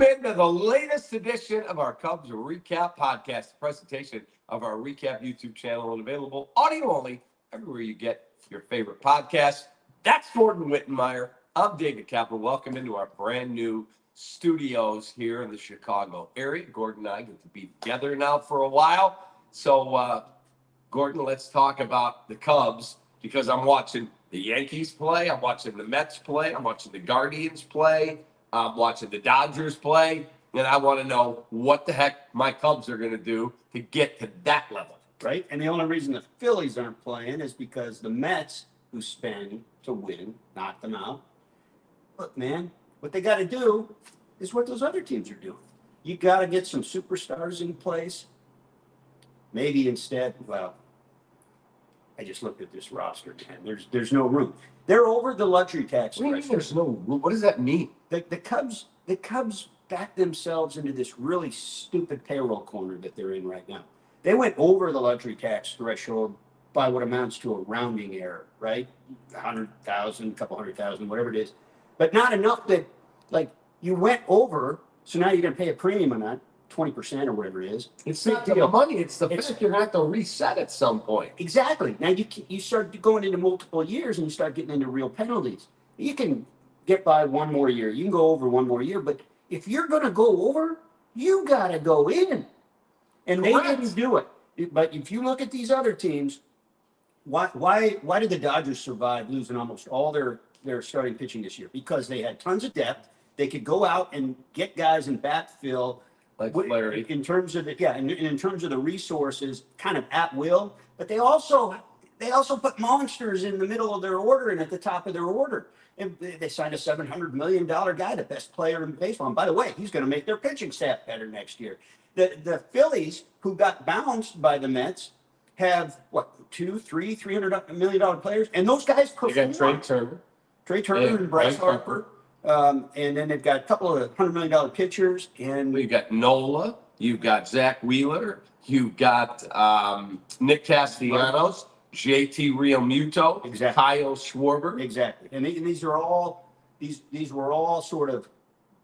Welcome into the latest edition of our Cubs Recap Podcast, a presentation of our Recap YouTube channel and available audio only everywhere you get your favorite podcasts. That's Gordon Wittenmeyer. I'm David Kaplan. Welcome into our brand new studios here in the Chicago area. Gordon and I get to be together now for a while. So, Gordon, let's talk about the Cubs because I'm watching the Yankees play. I'm watching the Mets play. I'm watching the Guardians play. I'm watching the Dodgers play. And I want to know what the heck my Cubs are going to do to get to that level. Right? And the only reason the Phillies aren't playing is because the Mets, who spend to win, knock them out. Look, man, what they got to do is what those other teams are doing. You got to get some superstars in place. Maybe instead, well, I just looked at this roster, man. There's no room. They're over the luxury tax. What do you mean there's no room? What does that mean? The Cubs backed themselves into this really stupid payroll corner that they're in right now. They went over the luxury tax threshold by what amounts to a rounding error, right? 100,000, a couple 100,000, whatever it is. But not enough that, like, you went over, so now you're going to pay a premium on that, 20% or whatever it is. It's not the money, it's the fact you're going to have to reset at some point. Exactly. Now you start going into multiple years and you start getting into real penalties. You can get by one more year. You can go over one more year. But if you're going to go over, you got to go in. And Correct. They didn't do it. But if you look at these other teams, why did the Dodgers survive losing almost all their starting pitching this year? Because they had tons of depth. They could go out and get guys in backfill. Like Larry. In terms of in terms of the resources, kind of at will. But they also put monsters in the middle of their order and at the top of their order. And they signed a $700 million guy, the best player in baseball. And by the way, he's going to make their pitching staff better next year. The Phillies, who got bounced by the Mets, have $300 million players, and those guys perform. You got Trey Turner and Bryce Harper. And then they've got a couple of $100 million pitchers. And you've got Nola, you've got Zach Wheeler, you've got Nick Castellanos, JT Realmuto, exactly. Kyle Schwarber. Exactly. And these were all sort of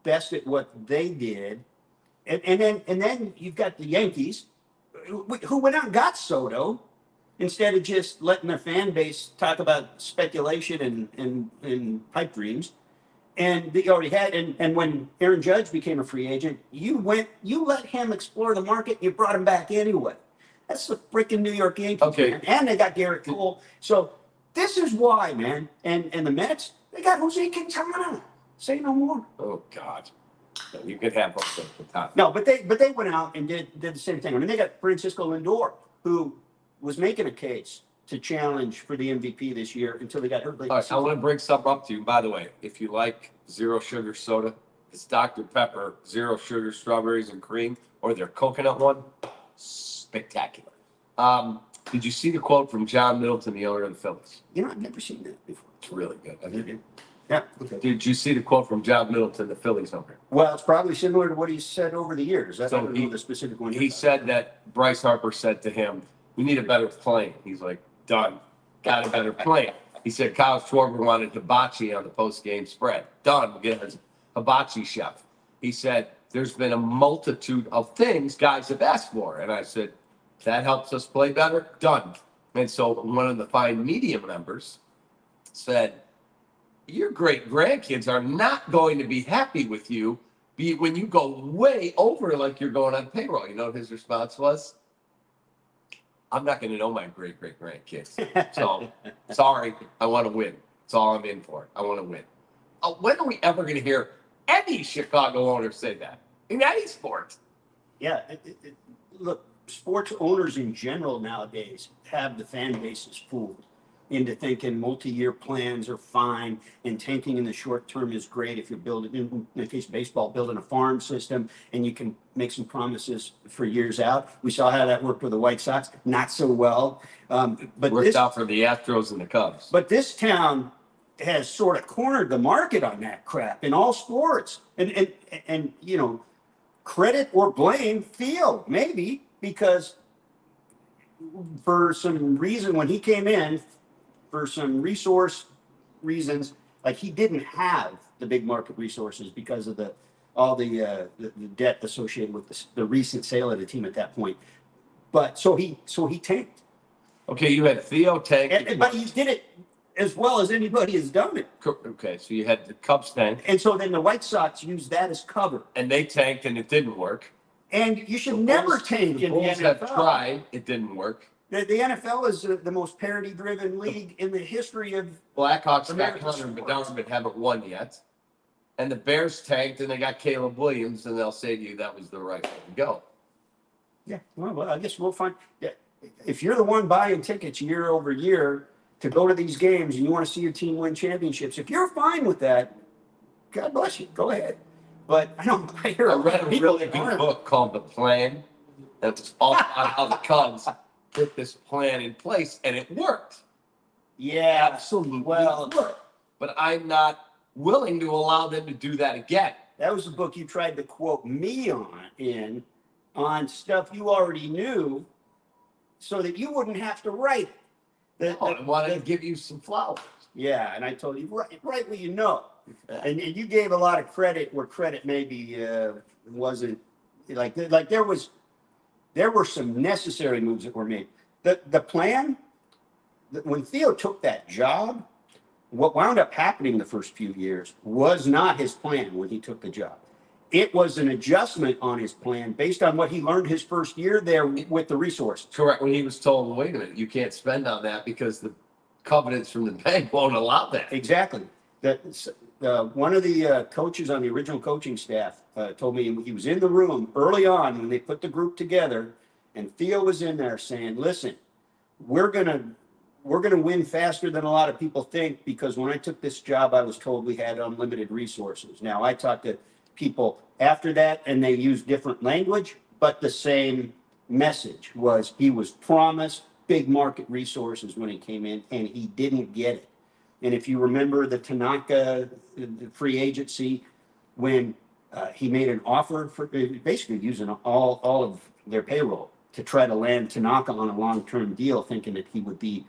best at what they did. And then you've got the Yankees, who went out and got Soto instead of just letting their fan base talk about speculation and pipe dreams. And they already had, and when Aaron Judge became a free agent, you let him explore the market, you brought him back anyway. That's the freaking New York Yankees, okay. Man. And they got Garrett Cole. So this is why, man. And the Mets, they got Jose Quintana. Say no more. Oh God. You could have Jose Quintana. No, but they went out and did the same thing. I mean, they got Francisco Lindor, who was making a case to challenge for the MVP this year until they got hurt late. All right, I want to bring something up to you. By the way, if you like zero sugar soda, it's Dr. Pepper, zero sugar, strawberries and cream, or their coconut one. Spectacular. Did you see the quote from John Middleton, the owner of the Phillies? You know, I've never seen that before. It's really good. I mean, yeah. Okay. Did you see the quote from John Middleton, the Phillies owner? Well, it's probably similar to what he said over the years. That's So the specific one. He said that Bryce Harper said to him, "We need a better plane." He's like, "Done. Got a better plane." He said Kyle Schwarber wanted hibachi on the post-game spread. Done. We'll get his hibachi chef. He said, "There's been a multitude of things guys have asked for." And I said, "That helps us play better." Done. And so one of the fine media members said, "Your great grandkids are not going to be happy with you when you go way over like you're going on payroll." You know what his response was? "I'm not going to know my great grandkids. So sorry, I want to win. That's all I'm in for. I want to win." When are we ever going to hear any Chicago owner say that in any sport? Yeah. Look, sports owners in general nowadays have the fan bases fooled into thinking multi-year plans are fine and tanking in the short term is great if you're building, in the case of baseball, building a farm system and you can make some promises for years out. We saw how that worked with the White Sox, not so well. But worked out for the Astros and the Cubs. But this town has sort of cornered the market on that crap in all sports. And you know, credit or blame Field, maybe, because for some reason when he came in, for some resource reasons, like he didn't have the big market resources because of all the debt associated with the recent sale of the team at that point. But so he tanked. Okay, you had Theo tank. But he did it as well as anybody has done it. Okay, so you had the Cubs tank. And so then the White Sox used that as cover. And they tanked and it didn't work. And you should never tank in the NFL. Have tried, it didn't work. The NFL is the most parity-driven league in the history of Blackhawks got Hunter Bedard but haven't won yet. And the Bears tanked and they got Caleb Williams, and they'll say to you that was the right way to go. Yeah, well, I guess we'll find. Yeah, if you're the one buying tickets year over year to go to these games and you want to see your team win championships, if you're fine with that, God bless you. Go ahead. But I hear I read a really good book called The Plan. That's all about how the Cubs put this plan in place, and it worked. Yeah, Absolutely well, worked. But I'm not willing to allow them to do that again. That was the book you tried to quote me on stuff you already knew, so that you wouldn't have to write it. I wanted to give you some flowers. Yeah, and I told you write what you know. And you gave a lot of credit where credit maybe wasn't like there were some necessary moves that were made. The plan, when Theo took that job, what wound up happening the first few years was not his plan when he took the job. It was an adjustment on his plan based on what he learned his first year there with the resources. Correct. When he was told, wait a minute, you can't spend on that because the covenants from the bank won't allow that. Exactly. One of the coaches on the original coaching staff told me he was in the room early on when they put the group together, and Theo was in there saying, listen, we're gonna win faster than a lot of people think, because when I took this job, I was told we had unlimited resources. Now, I talked to people after that, and they used different language, but the same message was he was promised big market resources when he came in, and he didn't get it. And if you remember the Tanaka free agency, when he made an offer for basically using all of their payroll to try to land Tanaka on a long-term deal, thinking that he would be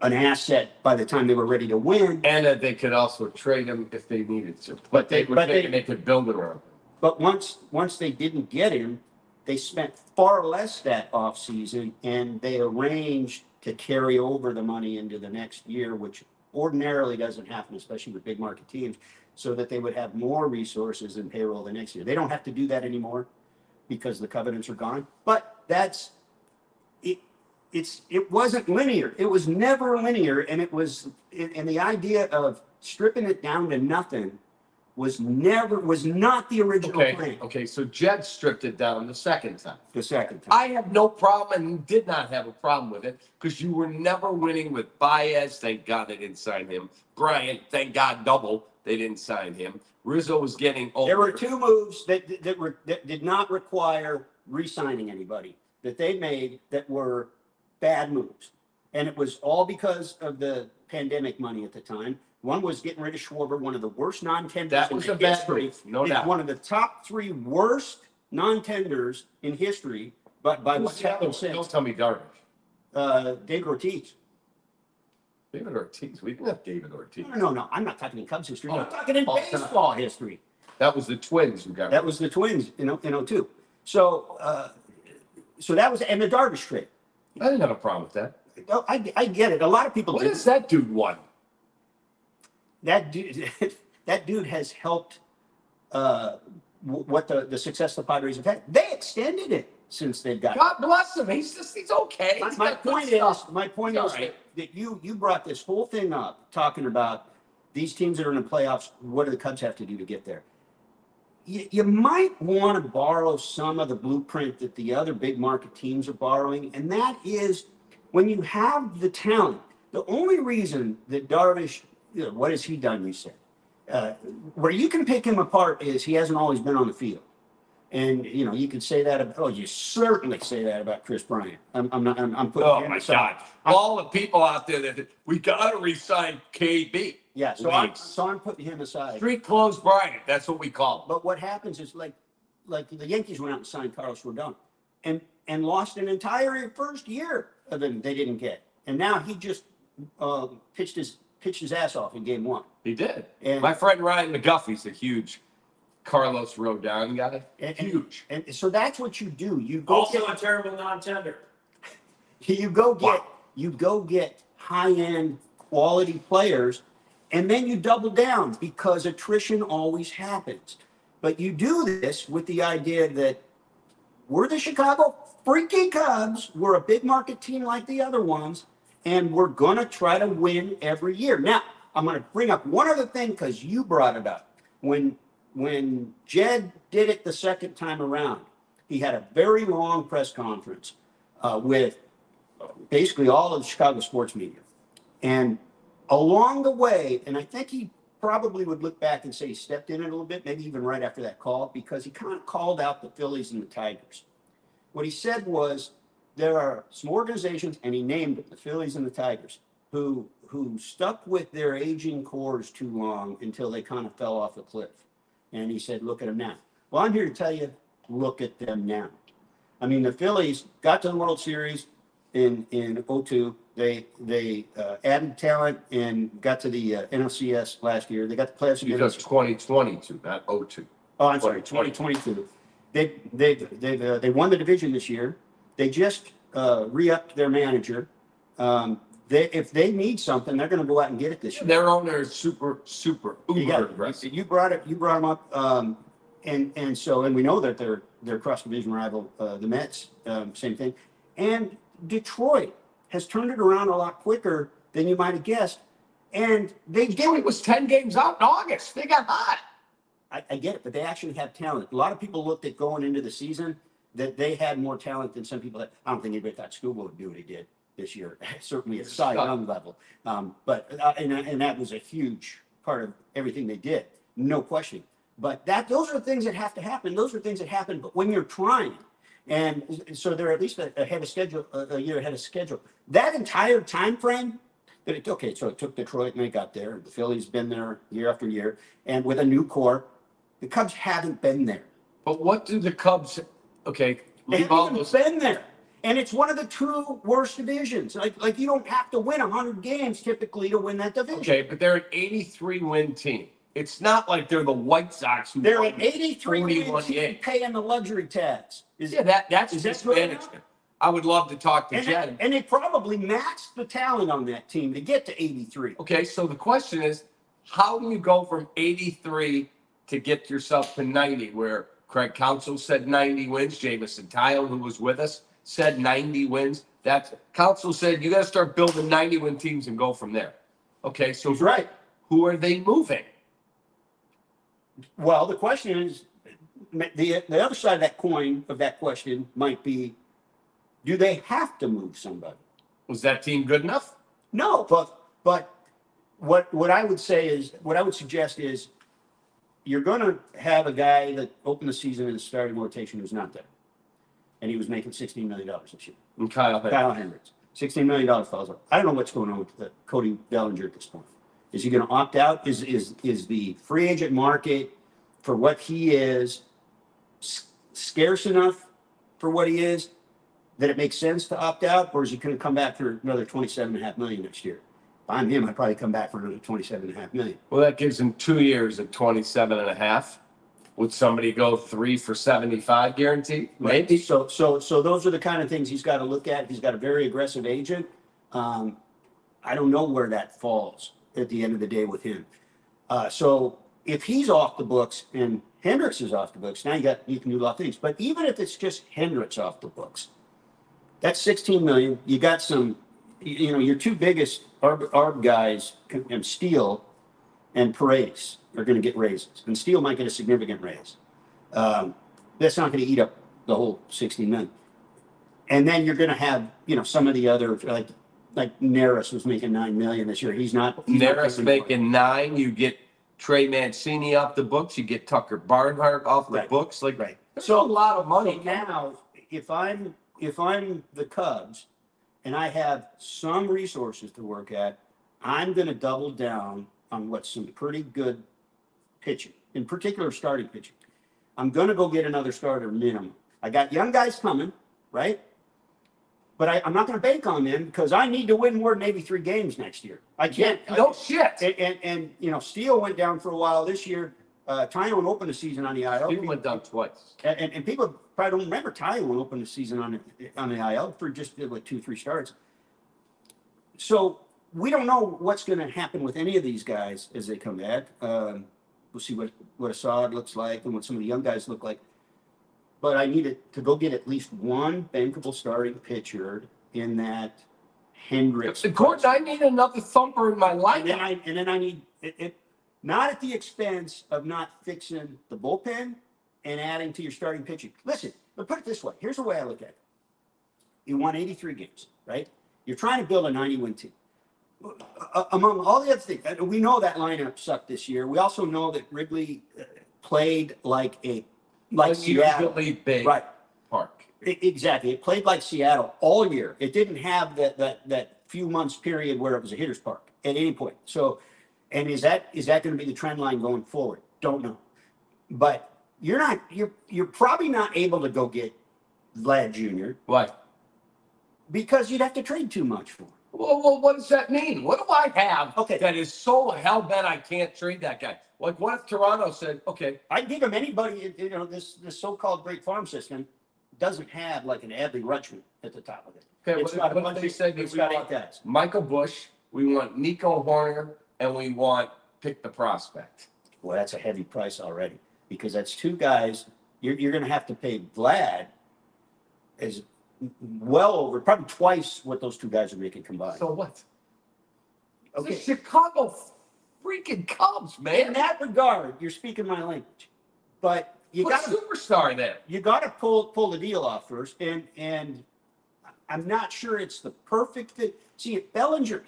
an asset by the time they were ready to win. And that they could also trade him if they needed to. But they could build it around. But once they didn't get him, they spent far less that offseason, and they arranged to carry over the money into the next year, which ordinarily doesn't happen, especially with big market teams, so that they would have more resources in payroll the next year. They don't have to do that anymore because the covenants are gone. But that's it. It wasn't linear. It was never linear, and and the idea of stripping it down to nothing was not the original plan. Okay, so Jed stripped it down the second time. I have no problem and did not have a problem with it, because you were never winning with Baez. Thank God they didn't sign him. Bryant, thank God, double, they didn't sign him. Rizzo was getting older. There were two moves that did not require re-signing anybody that they made that were bad moves. And it was all because of the pandemic money at the time. One was getting rid of Schwarber, one of the worst non-tenders. That was a bad move, no doubt. One of the top 3 worst non-tenders in history, but by what's happened since. Don't tell me Darvish. David Ortiz. David Ortiz? We didn't have David Ortiz. No. I'm not talking in Cubs history. I'm talking in baseball history. That was the Twins who got That was the Twins in 02. So that was, and the Darvish trade. I didn't have a problem with that. I get it. A lot of people. What does that dude want? That dude has helped what the success the Padres have had. They extended it since they've got. God bless him. He's okay. My point is that you brought this whole thing up, talking about these teams that are in the playoffs. What do the Cubs have to do to get there? You might want to borrow some of the blueprint that the other big market teams are borrowing, and that is when you have the talent. The only reason that Darvish, what has he done, you said? Where you can pick him apart is he hasn't always been on the field. And, you could say that, you certainly say that about Chris Bryant. I'm putting him aside. God. All the people out there that we got to re-sign KB. Yeah, so I'm putting him aside. Street clothes Bryant, that's what we call him. But what happens is like the Yankees went out and signed Carlos Rodon and lost an entire first year of him they didn't get. And now he just pitched his ass off in game 1. He did. And my friend Ryan McGuffey's a huge Carlos Rodon guy. Huge. And so that's what you do. You go Also a terrible non-tender. you go get high-end quality players, and then you double down because attrition always happens. But you do this with the idea that we're the Chicago freaking Cubs. We're a big market team like the other ones, and we're going to try to win every year. Now, I'm going to bring up one other thing because you brought it up. When Jed did it the second time around, he had a very long press conference with basically all of the Chicago sports media. And along the way, and I think he probably would look back and say he stepped in it a little bit, maybe even right after that call, because he kind of called out the Phillies and the Tigers. What he said was there are some organizations, and he named it, the Phillies and the Tigers, who stuck with their aging cores too long until they kind of fell off a cliff. And he said, look at them now. Well, I'm here to tell you, look at them now. I mean, the Phillies got to the World Series in 2002. They added talent and got to the NLCS last year. They got the playoffs. Because 2022, not 02. Oh, I'm sorry, 2022. They won the division this year. They just re-upped their manager. If they need something, they're going to go out and get it this year. Their owner is super uber aggressive. You brought them up, and we know that they're cross division rival, the Mets, same thing, and Detroit has turned it around a lot quicker than you might have guessed, and Detroit was 10 games out in August. They got hot. I get it, but they actually have talent. A lot of people looked at going into the season that they had more talent than some people. I don't think anybody thought Scuba would do what he did this year, certainly at Cy Young level. But that was a huge part of everything they did, no question. But those are the things that have to happen. Those are things that happen. But when you're trying, and so they're at least ahead of schedule, a year ahead of schedule. That entire time frame. So it took Detroit and they got there. The Phillies been there year after year, and with a new core, the Cubs haven't been there. But what do the Cubs? Okay, They haven't been there. And it's one of the two worst divisions. Like you don't have to win 100 games typically to win that division. Okay, but they're an 83-win team. It's not like they're the White Sox who They're won an 83-win team paying the luxury tax. That's is that just good management. enough? I would love to talk to Jed. And they probably maxed the talent on that team to get to 83. Okay, so the question is, how do you go from 83 to get yourself to 90, where Craig Counsell said 90 wins, Jamison Tile, who was with us, said 90 wins. Counsell said you got to start building 90-win teams and go from there. Okay, so He's right. Who are they moving? Well, the question is, the other side of that coin of that question might be, do they have to move somebody? Was that team good enough? No, but what I would suggest is you're going to have a guy that opened the season in the starting rotation who's not there. And he was making $16 million this year. And Kyle Hendricks. $16 million falls off. I don't know what's going on with Cody Bellinger at this point. Is he going to opt out? Is the free agent market for what he is scarce enough for what he is that it makes sense to opt out? Or is he going to come back for another $27.5 million next year? If I'm him, I'd probably come back for another $27.5 million. Well, that gives him 2 years at 27.5. Would somebody go 3 for 75 guaranteed? Maybe. So those are the kind of things he's got to look at. He's got a very aggressive agent. I don't know where that falls at the end of the day with him. So if he's off the books and Hendricks is off the books, now you can do a lot of things. But even if it's just Hendricks off the books, that's $16 million. You got some, your two biggest ARB guys, and Steele and Paredes, are going to get raises. And Steele might get a significant raise. That's not going to eat up the whole $16 million. And then you're going to have, some of the other, like Neris was making $9 million this year. He's not making $9 million. You get Trey Mancini off the books. You get Tucker Barnhart off the books. Right. So a lot of money. So now, if I'm the Cubs and I have some resources to work at, I'm going to double down on what's some pretty good pitching, in particular starting pitching. I'm going to go get another starter minimum. I got young guys coming, right? But I'm not going to bank on them because I need to win more than 83 games next year. I can't. No shit. And Steele went down for a while this year. Tyon opened the season on the IL. He went down twice. And people probably don't remember Tyon opened the season on the IL for just like 2-3 starts. So we don't know what's going to happen with any of these guys as they come back. We'll see what Assad looks like and what some of the young guys look like. But I needed to go get at least one bankable starting pitcher in that Hendricks. Gordon, I need another thumper in my lineup. And then I need it, not at the expense of not fixing the bullpen and adding to your starting pitching. Listen, but put it this way. Here's the way I look at it. You won 83 games, right? You're trying to build a 90-win team. Among all the other things, we know that lineup sucked this year. We also know that Wrigley played like Seattle. Big right. park. Exactly. It played like Seattle all year. It didn't have that few months period where it was a hitter's park at any point. So, and is that going to be the trend line going forward? Don't know. But you're probably not able to go get Vlad Jr. Why? Because you'd have to trade too much for him. Well, what does that mean? What do I have Okay. that is so hell-bent I can't trade that guy? Like, what if Toronto said, okay. I'd give him anybody, this so-called great farm system doesn't have like an Adley Rutschman at the top of it. Okay, It's got a what bunch if they of- said it's we got want 8 guys. Michael Bush, we want Nico Horner, and we want pick the prospect? Well, that's a heavy price already because that's 2 guys. You're going to have to pay Vlad as well over, probably twice what those 2 guys are making combined. So what? Okay. It's the Chicago freaking Cubs, man. In that regard, you're speaking my language, but you Put got a to superstar there. you got to pull the deal off first, and I'm not sure it's the perfect fit. See, if Bellinger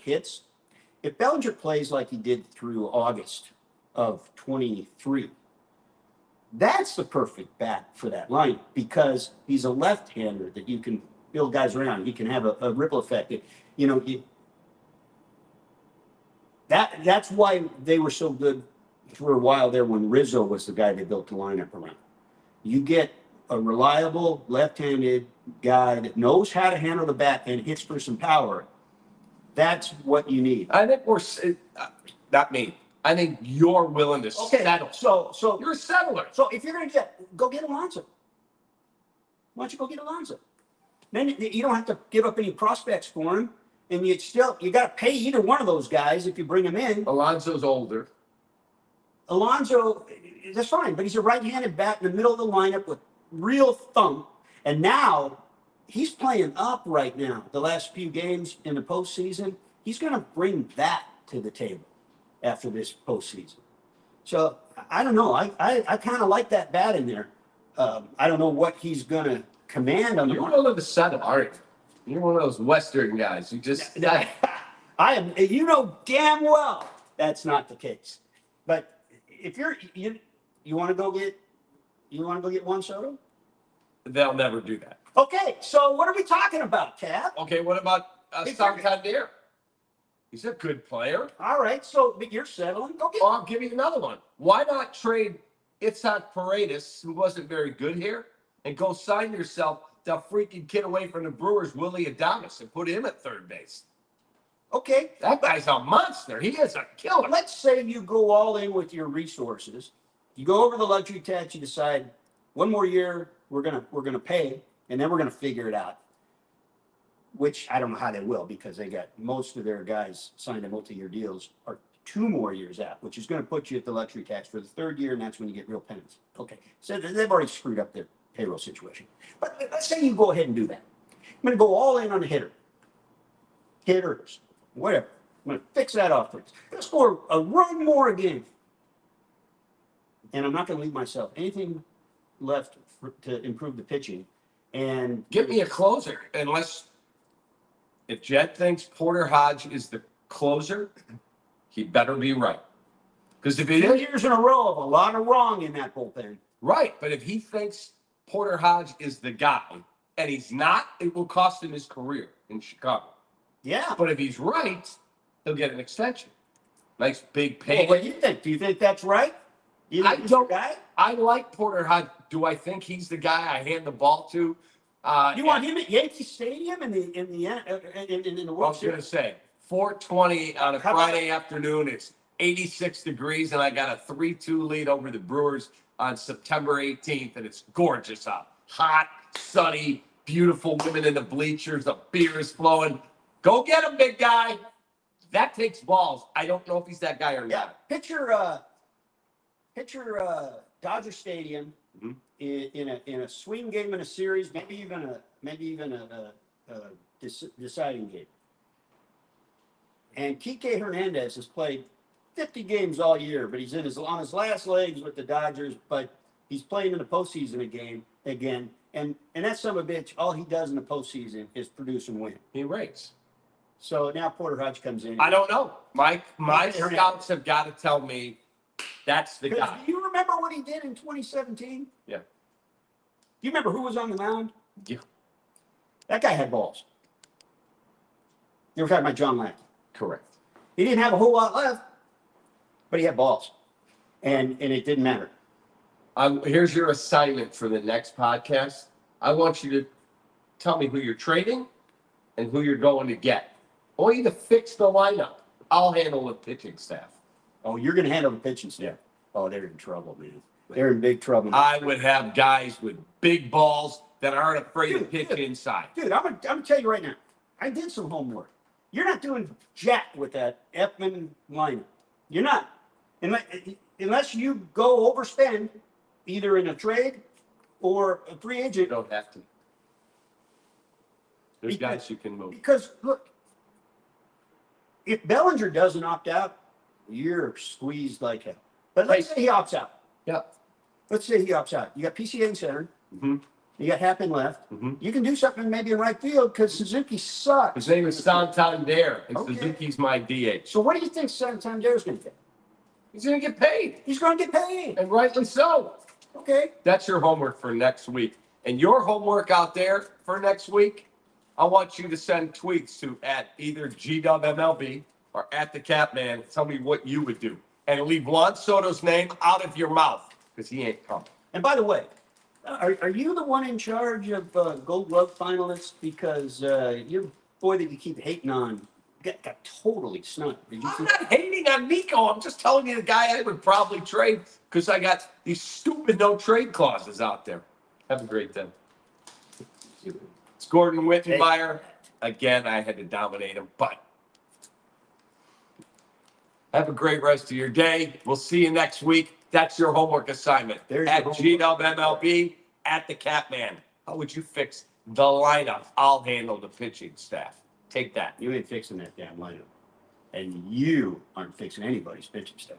plays like he did through August of 23, that's the perfect bat for that line because he's a left-hander that you can build guys around. He can have a ripple effect. That's why they were so good for a while there when Rizzo was the guy they built the lineup around. You get a reliable left-handed guy that knows how to handle the bat and hits for some power. That's what you need. I think not me. I think you're willing to settle. So You're a settler. So if you're going to go get Alonso. Why don't you go get Alonso? Then you don't have to give up any prospects for him, and you got to pay either one of those guys if you bring him in. Alonso's older. Alonso, that's fine, but he's a right-handed bat in the middle of the lineup with real thump, and now he's playing up right now. The last few games in the postseason, he's going to bring that to the table after this postseason. So I don't know. I kind of like that bat in there. I don't know what he's going to command on the You're market. willing to settle, aren't you? You're one of those Western guys who just. I am. You know damn well that's not the case. But if you want to go get Juan Soto? They'll never do that. Okay, so what are we talking about, Cap? Okay, what about Santander? He's a good player. All right, but you're settling. Go get. Well, I'll give you another one. Why not trade Itzhak Paredes, who wasn't very good here, and go sign yourself the freaking kid away from the Brewers, Willie Adames, and put him at third base? Okay, That guy's a monster. He is a killer. let's say you go all in with your resources. You go over the luxury tax. You decide one more year we're gonna pay, and then we're gonna figure it out. Which I don't know how they will because they got most of their guys signed to multi-year deals are 2 more years out, which is going to put you at the luxury tax for the 3rd year, and that's when you get real penance. Okay, so they've already screwed up their payroll situation. But let's say you go ahead and do that. I'm going to go all in on the hitters, whatever. I'm going to fix that offense. I'm going to score a run more a game. And I'm not going to leave myself anything left to improve the pitching. And Give me a closer, unless if Jed thinks Porter Hodge is the closer, he better be right. Because if he 2 is years in a row of a lot of wrong in that bullpen. right, but if he thinks Porter Hodge is the guy and he's not, it will cost him his career in Chicago. Yeah. But if he's right, he'll get an extension. Nice big pay. Well, what do you think? Do you think that's right? You think I he's don't- the guy? I like Porter Hodge. Do I think he's the guy I hand the ball to? You want him at Yankee Stadium in the I World was going to Series? say 4:20 on a How about- Friday afternoon. It's 86 degrees, and I got a 3-2 lead over the Brewers on September 18th, and it's gorgeous out. Hot, sunny, beautiful women in the bleachers. The beer is flowing. Go get him, big guy. That takes balls. I don't know if he's that guy or Yeah, not. picture Dodger Stadium Mhm. in a swing game in a series, maybe even a deciding game. And Kike Hernandez has played 50 games all year, but he's on his last legs with the Dodgers. But he's playing in the postseason again, and that son of a bitch, all he does in the postseason is produce and win. He rakes. So now Porter Hutch comes in. I don't know. My Hernandez. scouts have got to tell me that's the guy. Do you remember what he did in 2017? Yeah. Do you remember who was on the mound? Yeah. That guy had balls. You were talking about John Lackey. Correct. He didn't have a whole lot left, but he had balls, and it didn't matter. Here's your assignment for the next podcast. I want you to tell me who you're trading and who you're going to get. I want you to fix the lineup. I'll handle the pitching staff. Oh, you're going to handle the pitching staff. Yeah. Oh, they're in trouble, man. They're in big trouble. I would have guys with big balls that aren't afraid to pitch inside. Dude, I'm gonna tell you right now. I did some homework. You're not doing jack with that Effman lineup. You're not. Unless you go overspend, either in a trade or a free You agent. don't have to. There's guys you can move. Because look, if Bellinger doesn't opt out, you're squeezed like hell. But let's say he opts out. Yeah. Let's say he opts out. You got PCA in center. Mm-hmm. You got Happen left. Mm-hmm. You can do something maybe in right field because Suzuki sucks. His name is Santander, and Okay. Suzuki's my DH. So what do you think Santander's going to get? He's going to get paid, He's going to get paid. and rightly so. Okay. That's your homework for next week. And your homework out there for next week, I want you to send tweets to at either GWMLB or at the Capman. Tell me what you would do. And leave Juan Soto's name out of your mouth because he ain't coming. And by the way, are you the one in charge of Gold Glove finalists? Because your boy that you keep hating on got totally snubbed. Did you I'm see? not hating on Nico. I'm just telling you the guy I would probably trade because I got these stupid no trade clauses out there. Have a great day. It's Gordon Wittenmeyer. Again, I had to dominate him, but have a great rest of your day. We'll see you next week. That's your homework assignment. There's at your homework. GWMLB, at the Capman. How would you fix the lineup? I'll handle the pitching staff. Take that. You ain't fixing that damn lineup. And you aren't fixing anybody's pitching staff.